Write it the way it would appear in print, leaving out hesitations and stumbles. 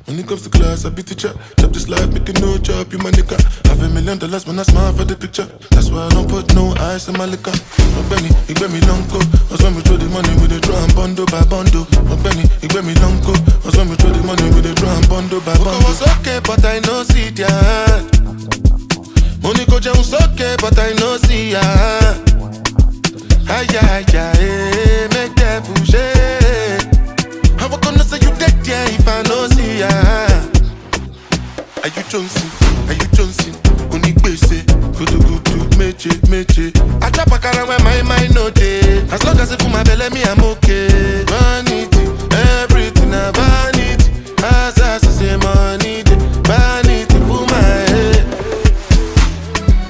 When it comes to class, I beat the chop. Chop this life, making no job, you my nigga. Have $1 million when I smile for the picture. That's why I don't put no ice in my liquor. My Benny, he gave me long coat. Was when we throw the money with the drum, bundle by bundle. My Benny, he gave me long coat. Was when we throw the money with the drum, bundle by bundle. Coco was okay, but I know see that. Money go was okay, but I know see ya. Ay, ay, ay, make that fouché. How I gonna say you dead, yeah, if I know see ya? Are you Johnson? Are you Johnson? Only base, go to meche. I trap a car where my mind no day. As long as it for my belly, me I'm okay. Run it.